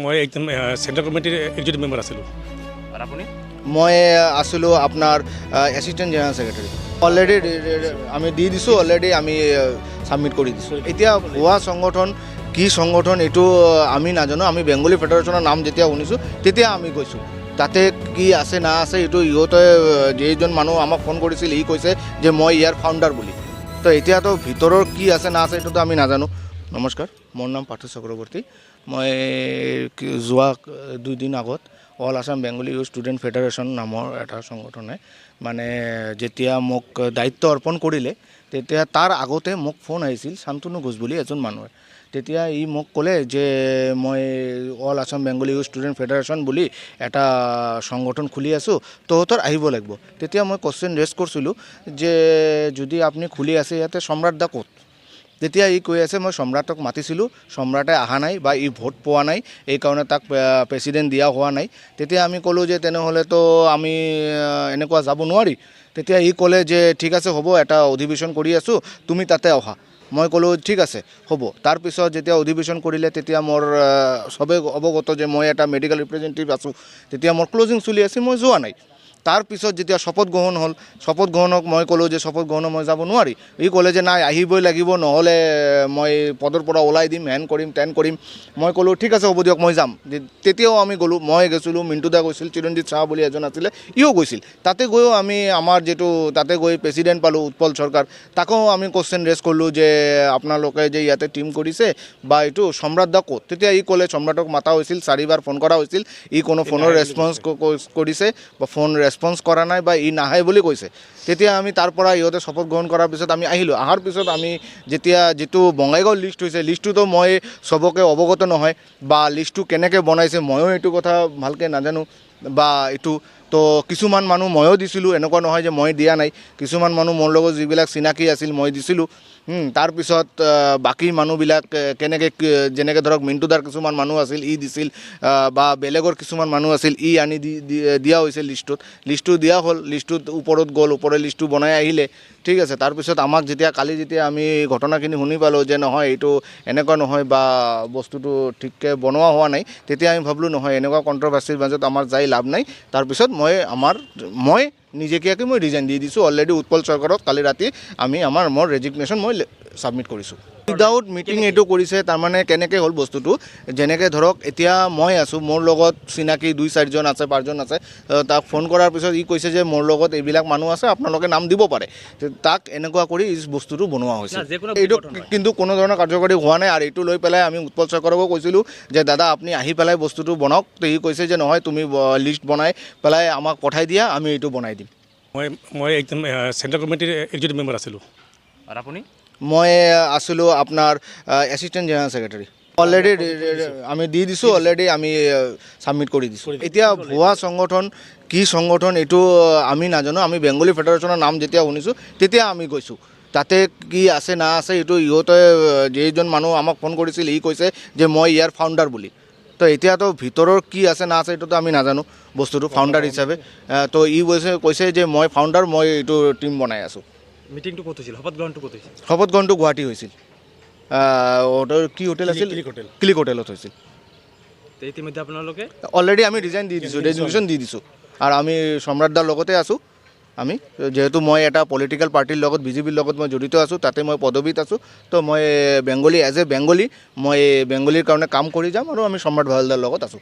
মই একদম চেণ্ট্ৰেল কমিটিৰ এক্সিকিউটিভ মেম্বাৰ আছিলোঁ। আৰু আপুনি? মই আছিলোঁ আপোনাৰ এছিষ্টেণ্ট জেনেৰেল ছেক্ৰেটাৰী। অলৰেডি আমি দি দিছোঁ, অলৰেডি আমি ছাবমিট কৰি দিছোঁ। এতিয়া ভুৱা সংগঠন কি সংগঠন এইটো আমি নাজানো। আমি বেংগলী ফেডাৰেশ্যনৰ নাম যেতিয়া শুনিছোঁ তেতিয়া আমি গৈছোঁ। তাতে কি আছে না আছে এইটো ইহঁতে যিজন মানুহ আমাক ফোন কৰিছিল সি কৈছে যে মই ইয়াৰ ফাউণ্ডাৰ বুলি। তো এতিয়াতো ভিতৰৰ কি আছে না আছে এইটোতো আমি নাজানো। নমস্কাৰ, মোৰ নাম পাৰ্থ চক্ৰৱৰ্তী। মই যোৱা 2 দিন আগত all Assam Bengali youth student federation নামৰ এটা সংগঠনে মানে যেতিয়া মোক দায়িত্ব অৰ্পণ কৰিলে তেতিয়া তাৰ আগতে মোক ফোন আহিছিল শান্তনু ঘোষ বুলি এজন মানুহে। তেতিয়া ই মোক ক'লে যে মই all Assam Bengali youth student federation বুলি এটা সংগঠন খুলি আছোঁ, তহঁতৰ আহিব লাগিব। তেতিয়া মই কুৱেশ্যন ৰেজ কৰিছিলোঁ যে যদি আপুনি খুলি আছে ইয়াতে সম্ৰাট দা ক'ত? তেতিয়া ই কৈ আছে মই সম্ৰাটক মাতিছিলোঁ, সম্ৰাটে অহা নাই বা ই ভোট পোৱা নাই, এইকাৰণে তাক প্ৰেচিডেণ্ট দিয়া হোৱা নাই। তেতিয়া আমি ক'লোঁ যে তেনেহ'লেতো আমি এনেকুৱা যাব নোৱাৰি। তেতিয়া ই ক'লে যে ঠিক আছে হ'ব, এটা অধিৱেশন কৰি আছোঁ, তুমি তাতে অহা। মই ক'লোঁ ঠিক আছে হ'ব। তাৰপিছত যেতিয়া অধিৱেশন কৰিলে তেতিয়া মোৰ চবেই অৱগত যে মই এটা মেডিকেল ৰিপ্ৰেজেণ্টেটিভ আছোঁ। তেতিয়া মোৰ ক্লজিং চলি আছে, মই যোৱা নাই। তাৰপিছত যেতিয়া শপত গ্ৰহণ হ'ল, শপত গ্ৰহণক মই ক'লোঁ যে শপত গ্ৰহণত মই যাব নোৱাৰি। ই ক'লে যে নাই আহিবই লাগিব, নহ'লে মই পদৰ পৰা ওলাই দিম, হেন কৰিম তেন কৰিম। মই ক'লোঁ ঠিক আছে হ'ব দিয়ক মই যাম। তেতিয়াও আমি গ'লোঁ, মই গৈছিলোঁ, মিণ্টু দা গৈছিল, চিৰঞ্জিত শ্বাহ বুলি এজন আছিলে ইও গৈছিল। তাতে গৈও আমি আমাৰ যিটো তাতে গৈ প্ৰেচিডেণ্ট পালোঁ উৎপল চৰকাৰ, তাকো আমি কুৱেশ্যন ৰেজ কৰিলোঁ যে আপোনালোকে যে ইয়াতে টিম কৰিছে বা এইটো সম্ৰাট দা ক'ত? তেতিয়া ই ক'লে সম্ৰাটক মাতা হৈছিল, 4বাৰ ফোন কৰা হৈছিল, ই কোনো ফোনৰ ৰেছপন্স কৰিছে বা ফোন ৰেছপন্স কৰা নাই বা ই নাহে বুলি কৈছে। তেতিয়া আমি তাৰ পৰা ইহঁতে শপত গ্ৰহণ কৰাৰ পিছত আমি আহিলোঁ। অহাৰ পিছত আমি যেতিয়া যিটো বঙাইগাঁও লিষ্ট হৈছে, লিষ্টটোতো মই চবকে অৱগত নহয় বা লিষ্টটো কেনেকৈ বনাইছে ময়ো এইটো কথা ভালকৈ নাজানো বা এইটো তো কিছুমান মানুহ ময়ো দিছিলোঁ, এনেকুৱা নহয় যে মই দিয়া নাই। কিছুমান মানুহ মোৰ লগত যিবিলাক চিনাকি আছিল মই দিছিলোঁ। তাৰপিছত বাকী মানুহবিলাক কেনেকৈ যেনেকৈ ধৰক মিণ্টুদাৰ কিছুমান মানুহ আছিল ই দিছিল বা বেলেগৰ কিছুমান মানুহ আছিল ই আনি দিয়া হৈছে লিষ্টটোত। লিষ্টটো দিয়া হ'ল, লিষ্টটোত ওপৰত গ'ল, ওপৰে লিষ্টটো বনাই আহিলে, ঠিক আছে। তাৰপিছত আমাক যেতিয়া কালি যেতিয়া আমি ঘটনাখিনি শুনি পালোঁ যে নহয় এইটো এনেকুৱা নহয় বা বস্তুটো ঠিককৈ বনোৱা হোৱা নাই, তেতিয়া আমি ভাবিলোঁ নহয় এনেকুৱা কণ্ট্ৰভাৰ্চিৰ মাজত আমাৰ যাই লাভ নাই। তাৰপিছত মই নিজাকিয়াকৈ মই ৰিজাইন দি দিছোঁ। অলৰেডি উৎপল চৰকাৰত কালি ৰাতি আমি মোৰ ৰেজিগনেশ্যন মই ছাবমিট কৰিছোঁ। উইদাউট মিটিং এইটো কৰিছে। তাৰমানে কেনেকৈ হ'ল বস্তুটো, যেনেকৈ ধৰক এতিয়া মই আছোঁ, মোৰ লগত চিনাকি 2-4জন আছে, 5জন আছে। তাক ফোন কৰাৰ পিছত ই কৈছে যে মোৰ লগত এইবিলাক মানুহ আছে, আপোনালোকে নাম দিব পাৰে। তাক এনেকুৱা কৰি এই বস্তুটো বনোৱা হৈছে। এইটো কিন্তু কোনো ধৰণৰ কাৰ্যকৰী হোৱা নাই। আৰু এইটো লৈ পেলাই আমি উৎপল চৰকাৰকো কৈছিলোঁ যে দাদা আপুনি আহি পেলাই বস্তুটো বনাওক। তো ই কৈছে যে নহয় তুমি লিষ্ট বনাই পেলাই আমাক পঠাই দিয়া, আমি এইটো বনাই দিম। মই একদম চেণ্ট্ৰেল কমিটিৰ এক্সিকিউটিভ মেম্বাৰ আছিলোঁ। আৰু আপুনি? মই আছিলোঁ আপোনাৰ এছিষ্টেণ্ট জেনেৰেল ছেক্ৰেটাৰী। অলৰেডি আমি দি দিছোঁ, অলৰেডি আমি ছাবমিট কৰি দিছোঁ। এতিয়া ভুৱা সংগঠন কি সংগঠন এইটো আমি নাজানো। আমি বেংগলী ফেডাৰেশ্যনৰ নাম যেতিয়া শুনিছোঁ তেতিয়া আমি গৈছোঁ। তাতে কি আছে না আছে এইটো ইহঁতে যিজন মানুহ আমাক ফোন কৰিছিল সি কৈছে যে মই ইয়াৰ ফাউণ্ডাৰ বুলি। তো এতিয়াতো ভিতৰৰ কি আছে না আছে এইটোতো আমি নাজানো বস্তুটো ফাউণ্ডাৰ হিচাপে। তো ই কৈছে যে মই ফাউণ্ডাৰ, মই এইটো টিম বনাই আছোঁ। মিটিংটো ক'ত হৈছিল? শপত গ্ৰহণটো ক'ত হৈছিল? শপত গ্ৰহণটো গুৱাহাটী হৈছিল। কি হোটেল আছিল? ক্লিক হোটেলত হৈছিল। ইতিমধ্যে আপোনালোকে অলৰেডি আমি ৰিজাইন দি দিছোঁ, ৰেজিগনেশ্যন দি দিছোঁ। আৰু আমি সম্ৰাট দাৰ লগতে আছোঁ। আমি যিহেতু মই এটা পলিটিকেল পাৰ্টিৰ লগত বিজেপিৰ লগত মই জড়িত আছোঁ, তাতে মই পদবীত আছোঁ। তো মই বেংগলী এজ এ বেংগলী মই বেংগলীৰ কাৰণে কাম কৰি যাম আৰু আমি সম্ৰাট ভাৱালদাৰ লগত আছোঁ।